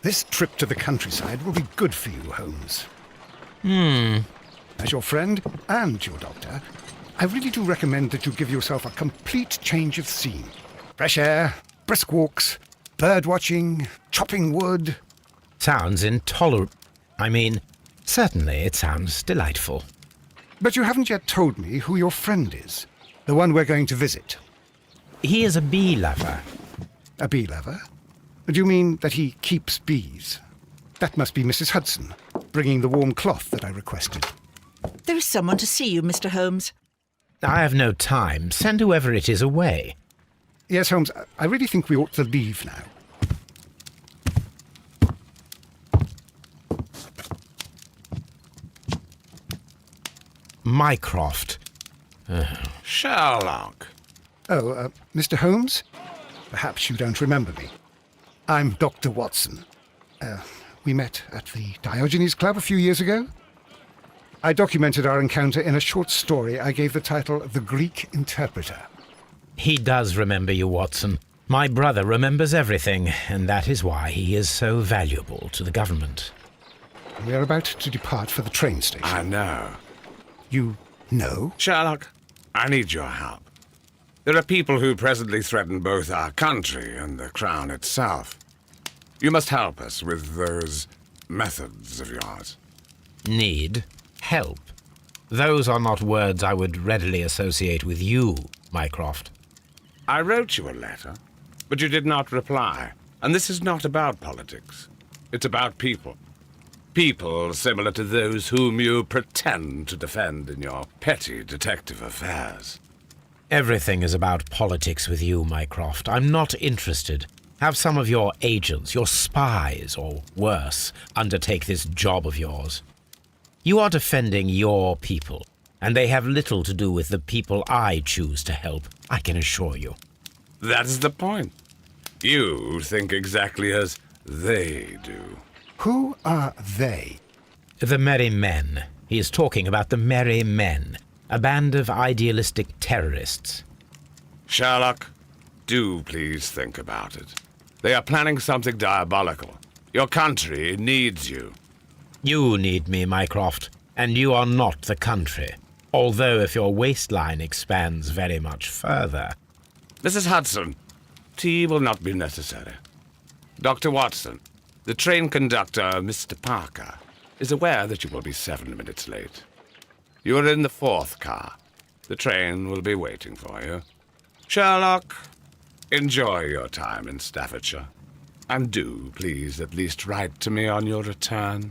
This trip to the countryside will be good for you, Holmes. As your friend and your doctor, I really do recommend that you give yourself a complete change of scene. Fresh air, brisk walks, bird watching, chopping wood. Sounds intolerable. Certainly it sounds delightful. But you haven't yet told me who your friend is, the one we're going to visit. He is a bee lover. A bee lover? Do you mean that he keeps bees? That must be Mrs. Hudson, bringing the warm cloth that I requested. There is someone to see you, Mr. Holmes. I have no time. Send whoever it is away. Yes, Holmes, I really think we ought to leave now. Mycroft. Sherlock. Oh, Mr. Holmes? Perhaps you don't remember me. I'm Dr. Watson. We met at the Diogenes Club a few years ago. I documented our encounter in a short story I gave the title The Greek Interpreter. He does remember you, Watson. My brother remembers everything, and that is why he is so valuable to the government. We are about to depart for the train station. I know. You know? Sherlock, I need your help. There are people who presently threaten both our country and the Crown itself. You must help us with those methods of yours. Need? Help? Those are not words I would readily associate with you, Mycroft. I wrote you a letter, but you did not reply. And this is not about politics. It's about people. People similar to those whom you pretend to defend in your petty detective affairs. Everything is about politics with you, Mycroft. I'm not interested. Have some of your agents, your spies, or worse, undertake this job of yours. You are defending your people, and they have little to do with the people I choose to help, I can assure you. That is the point. You think exactly as they do. Who are they? The Merry Men. He is talking about the Merry Men, a band of idealistic terrorists. Sherlock, do please think about it. They are planning something diabolical. Your country needs you. You need me, Mycroft, and you are not the country. Although if your waistline expands very much further. Mrs. Hudson, tea will not be necessary. Dr. Watson, the train conductor, Mr. Parker, is aware that you will be 7 minutes late. You are in the 4th car. The train will be waiting for you. Sherlock, enjoy your time in Staffordshire. And do, please, at least write to me on your return.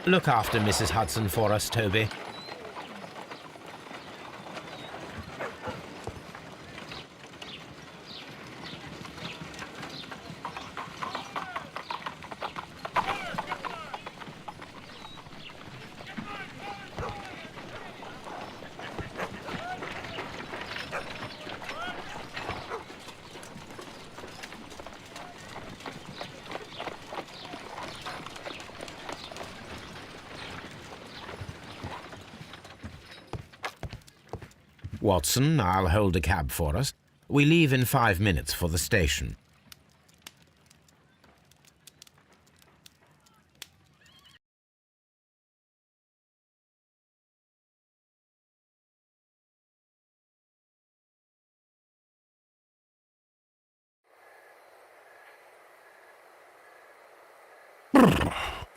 Look after Mrs. Hudson for us, Toby. Watson, I'll hold a cab for us. We leave in 5 minutes for the station.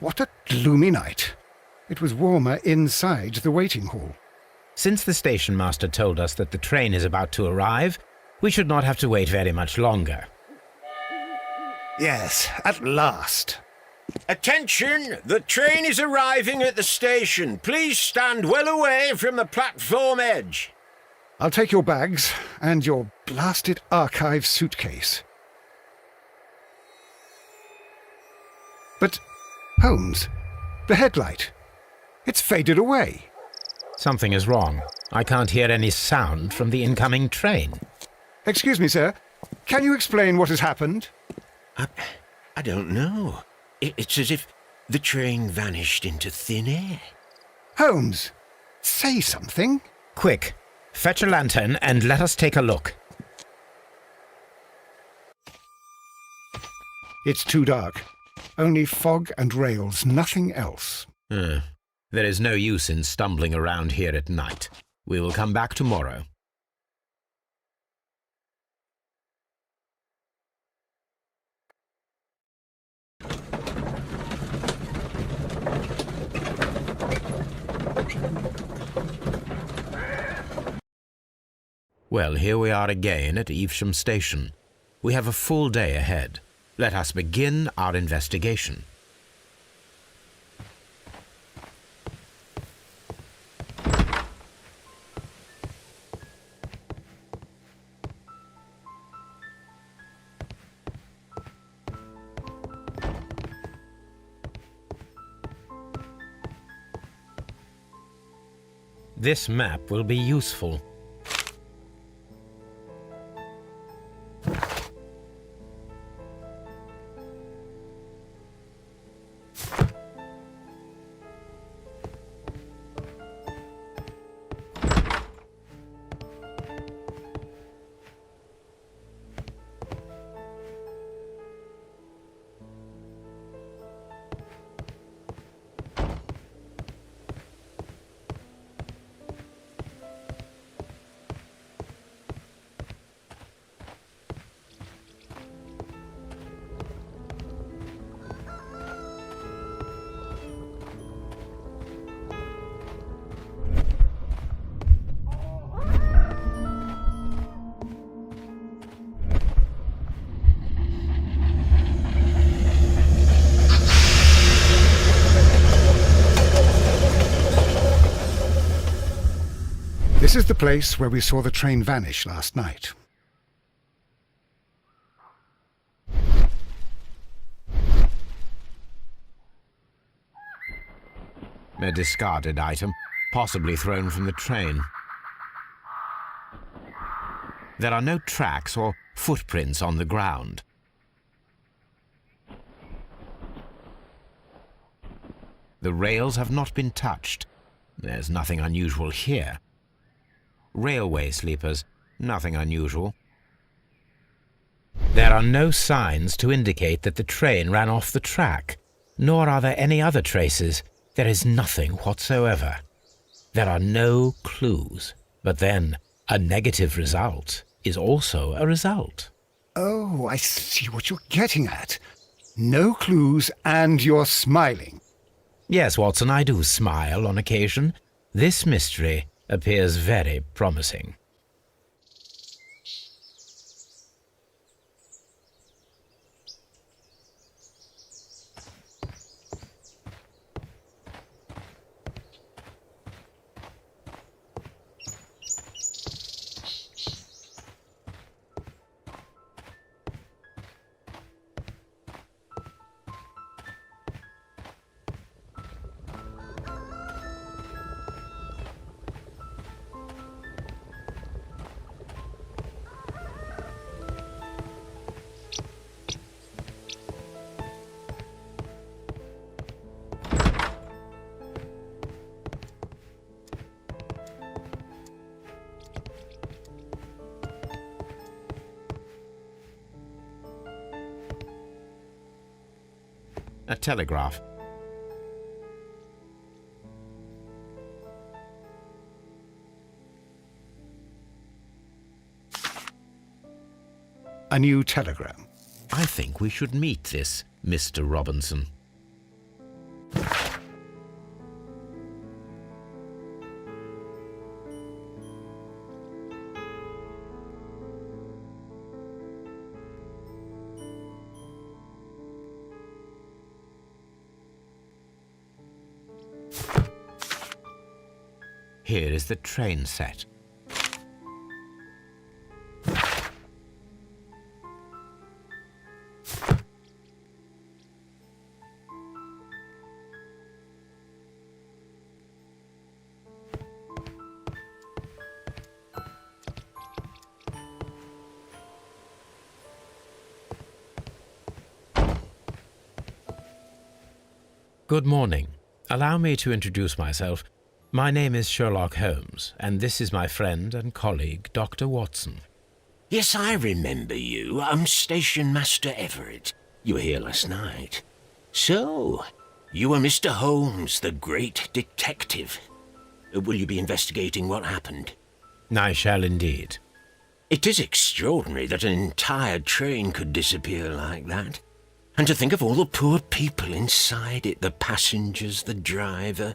What a gloomy night. It was warmer inside the waiting hall. Since the station master told us that the train is about to arrive, we should not have to wait very much longer. Yes, at last. Attention! The train is arriving at the station. Please stand well away from the platform edge. I'll take your bags and your blasted archive suitcase. But, Holmes, the headlight. It's faded away. Something is wrong. I can't hear any sound from the incoming train. Excuse me, sir. Can you explain what has happened? I don't know. It's as if the train vanished into thin air. Holmes, say something. Quick, fetch a lantern and let us take a look. It's too dark. Only fog and rails, nothing else. There is no use in stumbling around here at night. We will come back tomorrow. Well, here we are again at Evesham Station. We have a full day ahead. Let us begin our investigation. This map will be useful. This is the place where we saw the train vanish last night. A discarded item, possibly thrown from the train. There are no tracks or footprints on the ground. The rails have not been touched. There's nothing unusual here. Railway sleepers, nothing unusual. There are no signs to indicate that the train ran off the track, nor are there any other traces. There is nothing whatsoever. There are no clues. But then, a negative result is also a result. Oh, I see what you're getting at. No clues and you're smiling. Yes, Watson, I do smile on occasion. This mystery appears very promising. A telegraph. A new telegram. I think we should meet this Mr. Robinson. Here is the train set. Good morning. Allow me to introduce myself. My name is Sherlock Holmes, and this is my friend and colleague, Dr. Watson. Yes, I remember you. I'm Station Master Everett. You were here last night. So, you are Mr. Holmes, the great detective. Will you be investigating what happened? I shall indeed. It is extraordinary that an entire train could disappear like that. And to think of all the poor people inside it, the passengers, the driver.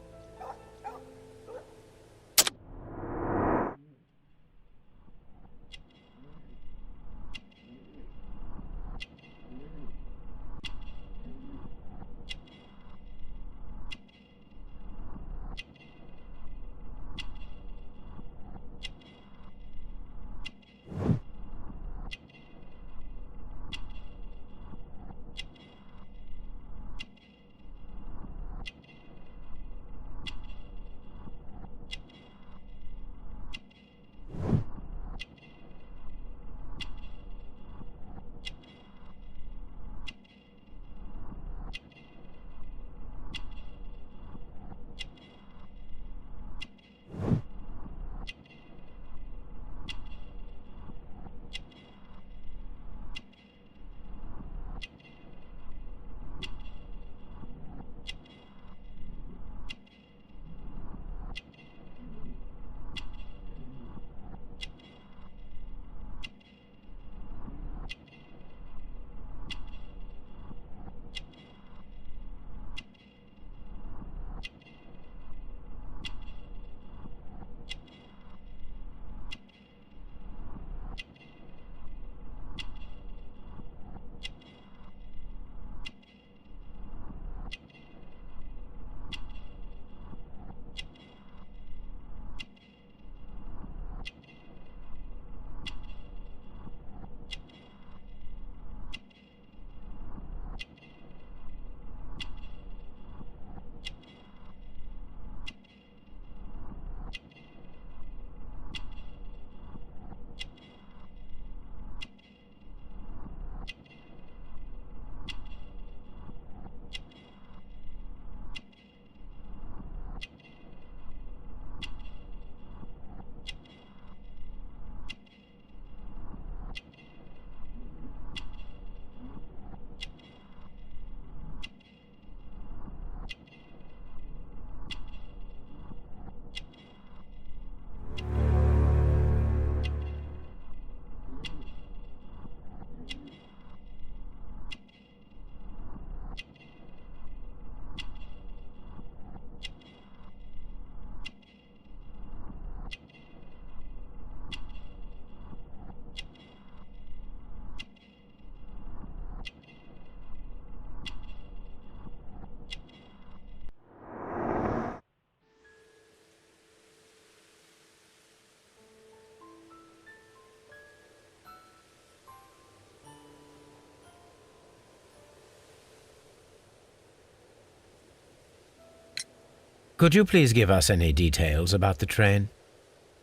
Could you please give us any details about the train?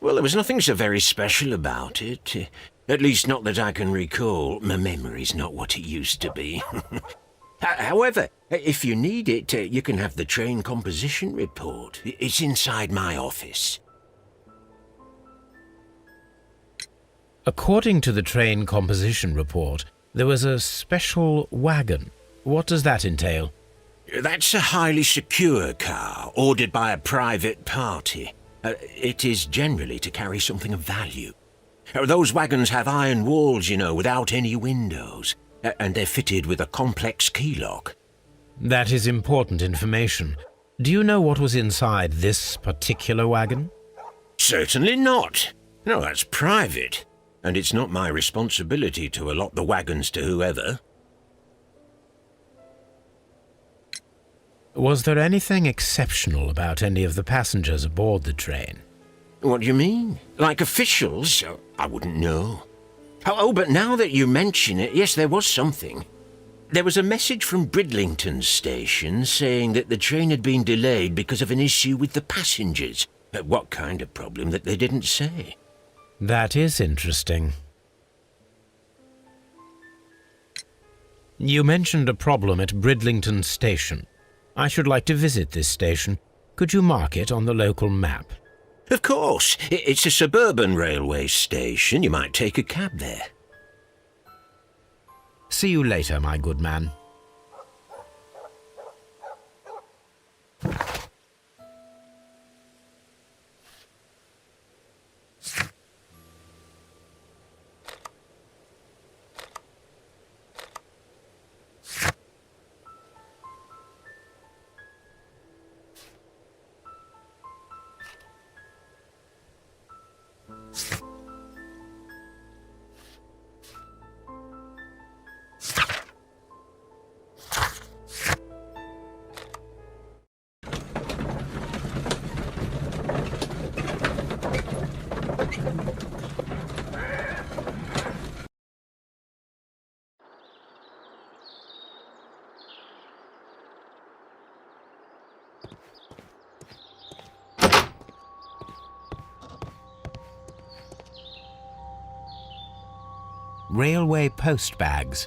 Well, there was nothing so very special about it. At least not that I can recall. My memory's not what it used to be. However, if you need it, you can have the train composition report. It's inside my office. According to the train composition report, there was a special wagon. What does that entail? That's a highly secure car, ordered by a private party. It is generally to carry something of value. Those wagons have iron walls, you know, without any windows, and they're fitted with a complex key lock. That is important information. Do you know what was inside this particular wagon? Certainly not. No, that's private, and it's not my responsibility to allot the wagons to whoever. Was there anything exceptional about any of the passengers aboard the train? What do you mean? Like officials? I wouldn't know. But now that you mention it, yes, there was something. There was a message from Bridlington station saying that the train had been delayed because of an issue with the passengers. What kind of problem that they didn't say? That is interesting. You mentioned a problem at Bridlington station. I should like to visit this station. Could you mark it on the local map? Of course. It's a suburban railway station. You might take a cab there. See you later, my good man. Railway post bags.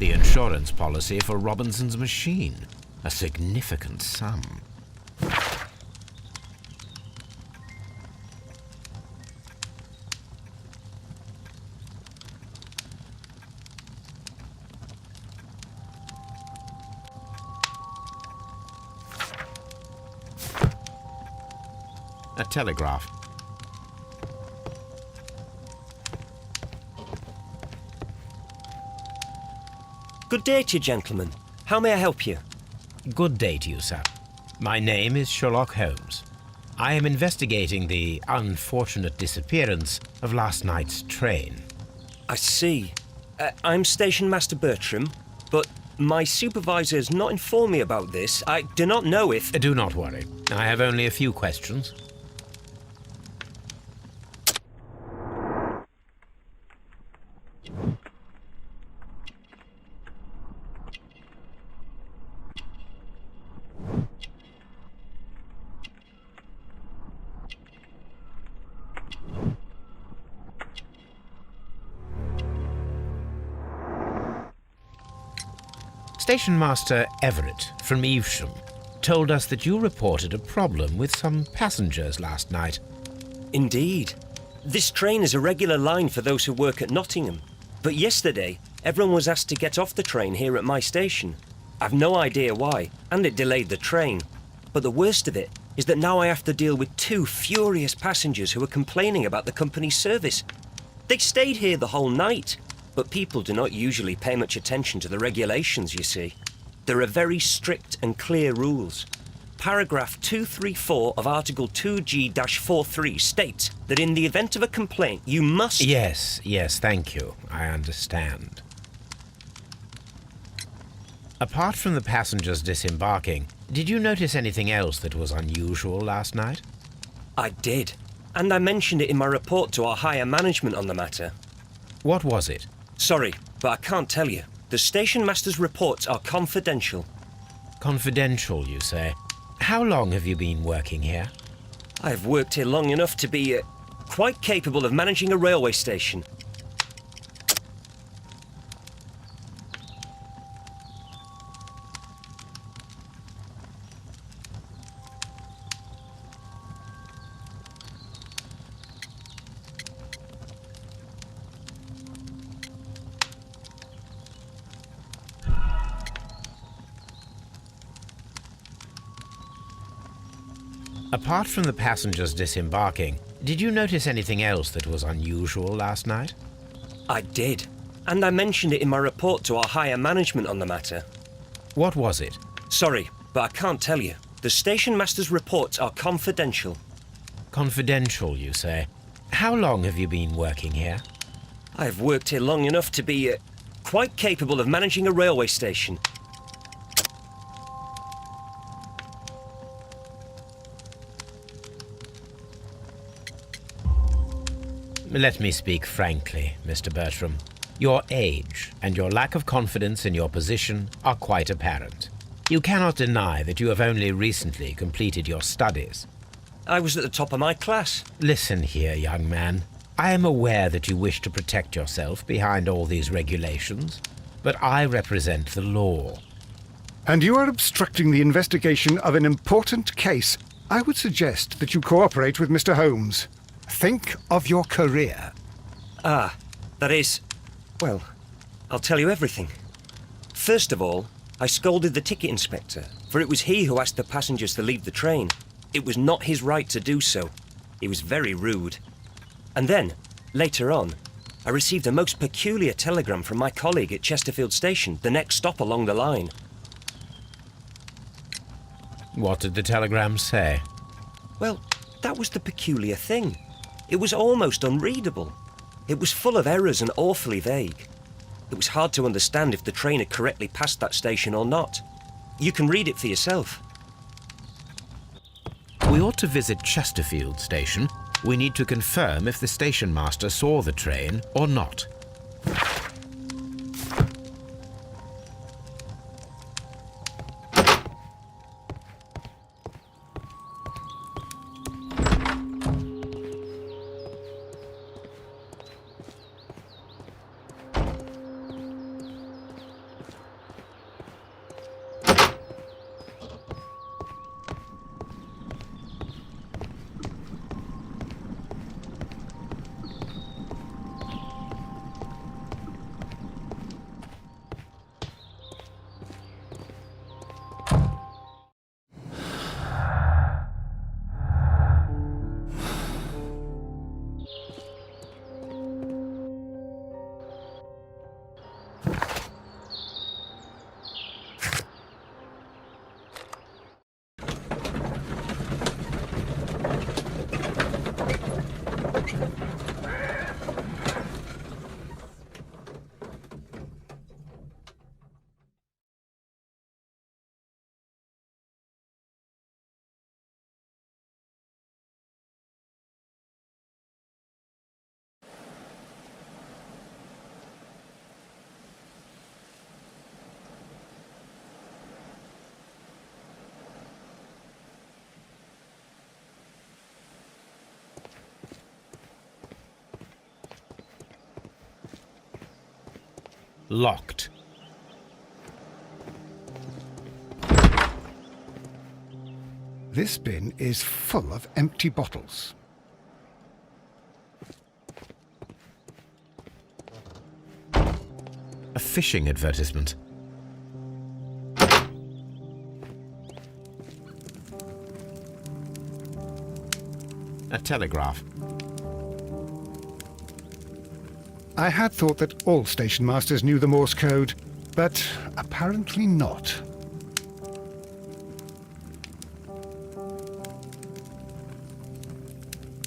The insurance policy for Robinson's machine. A significant sum. A telegraph. Good day to you, gentlemen. How may I help you? Good day to you, sir. My name is Sherlock Holmes. I am investigating the unfortunate disappearance of last night's train. I see. I'm Station Master Bertram, but my supervisor has not informed me about this. I do not know if... Do not worry. I have only a few questions. Station Master Everett from Evesham told us that you reported a problem with some passengers last night. Indeed. This train is a regular line for those who work at Nottingham. But yesterday, everyone was asked to get off the train here at my station. I've no idea why, and it delayed the train. But the worst of it is that now I have to deal with two furious passengers who are complaining about the company's service. They stayed here the whole night. But people do not usually pay much attention to the regulations, you see. There are very strict and clear rules. Paragraph 234 of Article 2G-43 states that in the event of a complaint, you must... Yes, thank you. I understand. Apart from the passengers disembarking, did you notice anything else that was unusual last night? I did. And I mentioned it in my report to our higher management on the matter. What was it? Sorry, but I can't tell you. The station master's reports are confidential. Confidential, you say? How long have you been working here? I have worked here long enough to be quite capable of managing a railway station. Apart from the passengers disembarking, did you notice anything else that was unusual last night? I did. And I mentioned it in my report to our higher management on the matter. What was it? Sorry, but I can't tell you. The station master's reports are confidential. Confidential, you say? How long have you been working here? I have worked here long enough to be quite capable of managing a railway station. Let me speak frankly, Mr. Bertram. Your age and your lack of confidence in your position are quite apparent. You cannot deny that you have only recently completed your studies. I was at the top of my class. Listen here, young man. I am aware that you wish to protect yourself behind all these regulations, but I represent the law. And you are obstructing the investigation of an important case. I would suggest that you cooperate with Mr. Holmes. Think of your career. Ah, that is... Well, I'll tell you everything. First of all, I scolded the ticket inspector, for it was he who asked the passengers to leave the train. It was not his right to do so. He was very rude. And then, later on, I received a most peculiar telegram from my colleague at Chesterfield Station, the next stop along the line. What did the telegram say? Well, that was the peculiar thing. It was almost unreadable. It was full of errors and awfully vague. It was hard to understand if the train had correctly passed that station or not. You can read it for yourself. We ought to visit Chesterfield Station. We need to confirm if the station master saw the train or not. locked. This bin is full of empty bottles. A fishing advertisement. A telegraph. I had thought that all station masters knew the Morse code, but apparently not.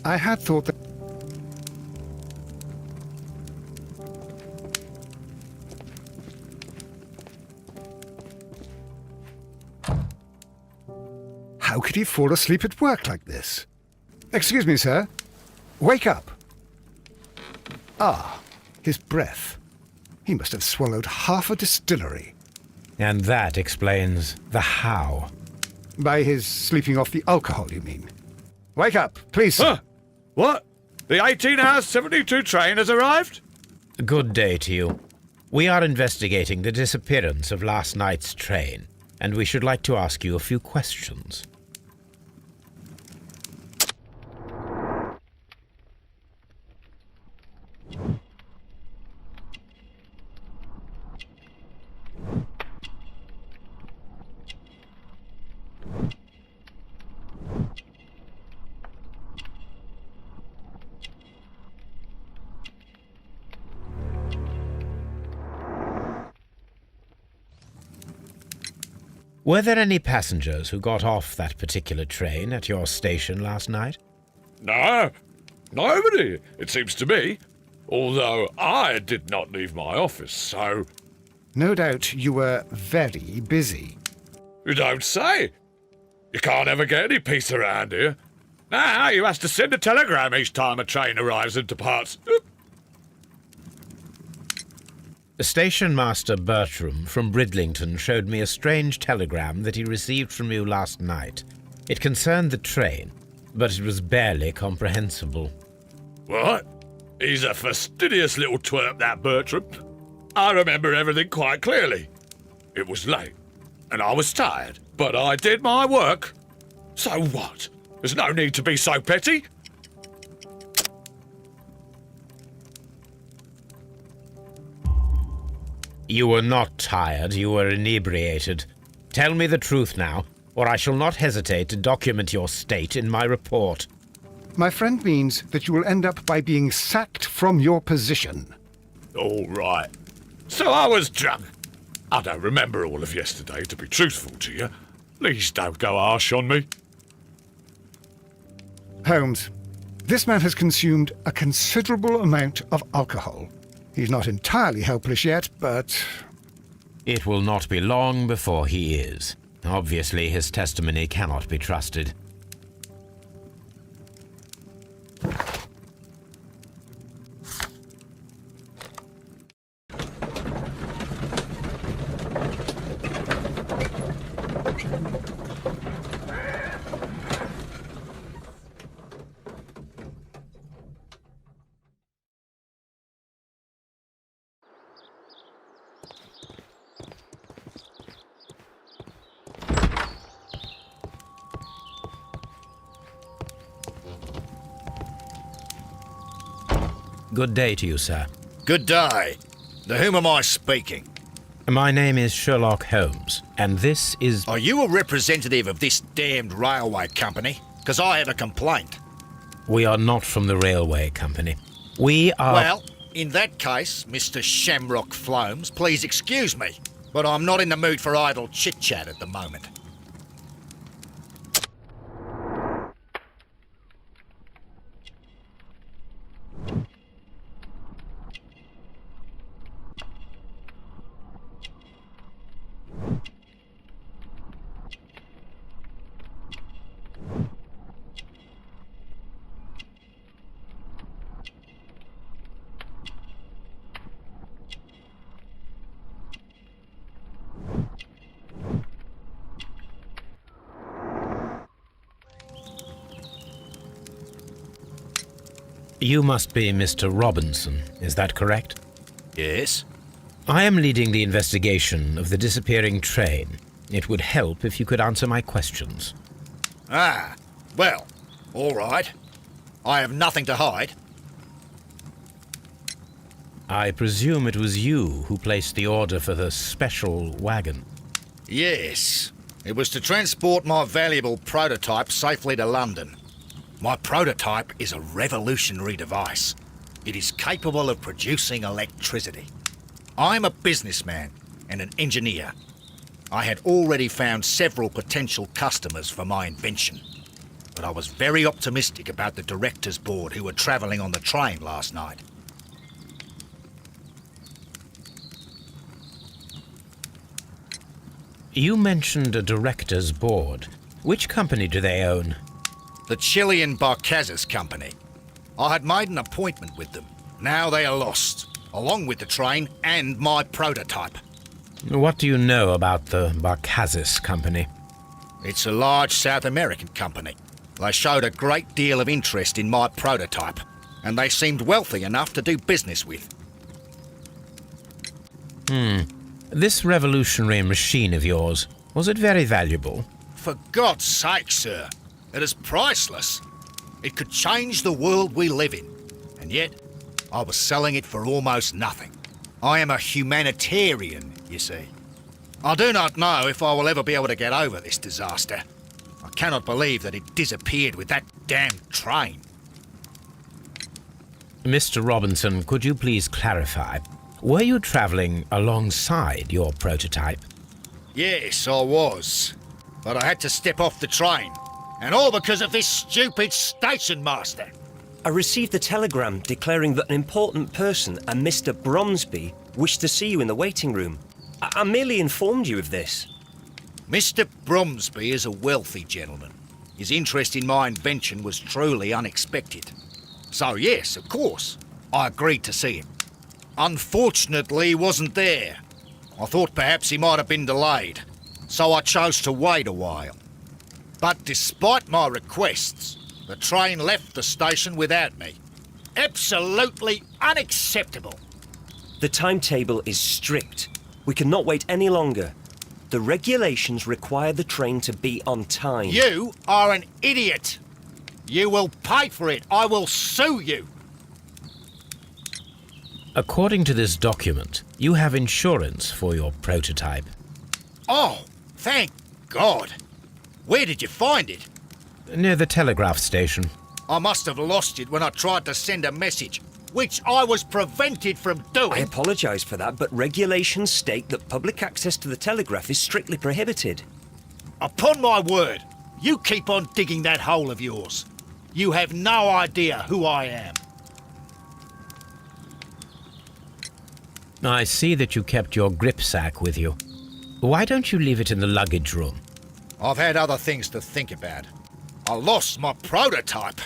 I had thought that... How could he fall asleep at work like this? Excuse me, sir. Wake up. Ah, his breath. He must have swallowed half a distillery. And that explains the how. By his sleeping off the alcohol, you mean? Wake up, please, sir. Huh? What? The 18-hour 72 train has arrived? Good day to you. We are investigating the disappearance of last night's train, and we should like to ask you a few questions. Were there any passengers who got off that particular train at your station last night? No, nobody, it seems to me. Although I did not leave my office, so... No doubt you were very busy. You don't say. You can't ever get any peace around here. Now you have to send a telegram each time a train arrives and departs. Station Master Bertram from Bridlington showed me a strange telegram that he received from you last night. It concerned the train, but it was barely comprehensible. What? He's a fastidious little twerp, that Bertram. I remember everything quite clearly. It was late, and I was tired, but I did my work. So what? There's no need to be so petty. You were not tired, you were inebriated. Tell me the truth now, or I shall not hesitate to document your state in my report. My friend means that you will end up by being sacked from your position. All right. So I was drunk. I don't remember all of yesterday, to be truthful to you. Please don't go harsh on me. Holmes, this man has consumed a considerable amount of alcohol. He's not entirely helpless yet, but... It will not be long before he is. Obviously, his testimony cannot be trusted. Good day to you, sir. Good day. To whom am I speaking? My name is Sherlock Holmes, and this is... Are you a representative of this damned railway company? Because I have a complaint. We are not from the railway company. We are... Well, in that case, Mr. Shamrock Flomes, please excuse me, but I'm not in the mood for idle chit-chat at the moment. You must be Mr. Robinson, is that correct? Yes? I am leading the investigation of the disappearing train. It would help if you could answer my questions. Ah, well, all right. I have nothing to hide. I presume it was you who placed the order for the special wagon. Yes, it was to transport my valuable prototype safely to London. My prototype is a revolutionary device. It is capable of producing electricity. I'm a businessman and an engineer. I had already found several potential customers for my invention, but I was very optimistic about the directors' board who were travelling on the train last night. You mentioned a director's board. Which company do they own? The Chilean Barcazes Company. I had made an appointment with them. Now they are lost, along with the train and my prototype. What do you know about the Barcazes Company? It's a large South American company. They showed a great deal of interest in my prototype, and they seemed wealthy enough to do business with. This revolutionary machine of yours, was it very valuable? For God's sake, sir, it is priceless. It could change the world we live in, and yet I was selling it for almost nothing. I am a humanitarian, you see. I do not know if I will ever be able to get over this disaster. I cannot believe that it disappeared with that damned train. Mr. Robinson, could you please clarify? Were you travelling alongside your prototype? Yes, I was. But I had to step off the train. And all because of this stupid station master. I received a telegram declaring that an important person, a Mr. Bromsby, wished to see you in the waiting room. I merely informed you of this. Mr. Bromsby is a wealthy gentleman. His interest in my invention was truly unexpected. So yes, of course, I agreed to see him. Unfortunately, he wasn't there. I thought perhaps he might have been delayed, so I chose to wait a while. But despite my requests, the train left the station without me. Absolutely unacceptable. The timetable is strict. We cannot wait any longer. The regulations require the train to be on time. You are an idiot. You will pay for it. I will sue you. According to this document, you have insurance for your prototype. Oh, thank God. Where did you find it? Near the telegraph station. I must have lost it when I tried to send a message, which I was prevented from doing. I apologise for that, but regulations state that public access to the telegraph is strictly prohibited. Upon my word, you keep on digging that hole of yours. You have no idea who I am. I see that you kept your gripsack with you. Why don't you leave it in the luggage room? I've had other things to think about. I lost my prototype,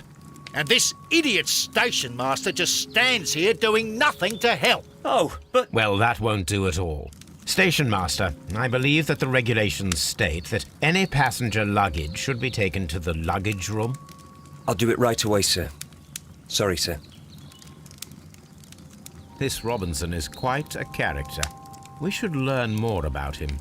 and this idiot station master just stands here doing nothing to help. Oh, but... Well, that won't do at all. Station Master, I believe that the regulations state that any passenger luggage should be taken to the luggage room. I'll do it right away, sir. Sorry, sir. This Robinson is quite a character. We should learn more about him.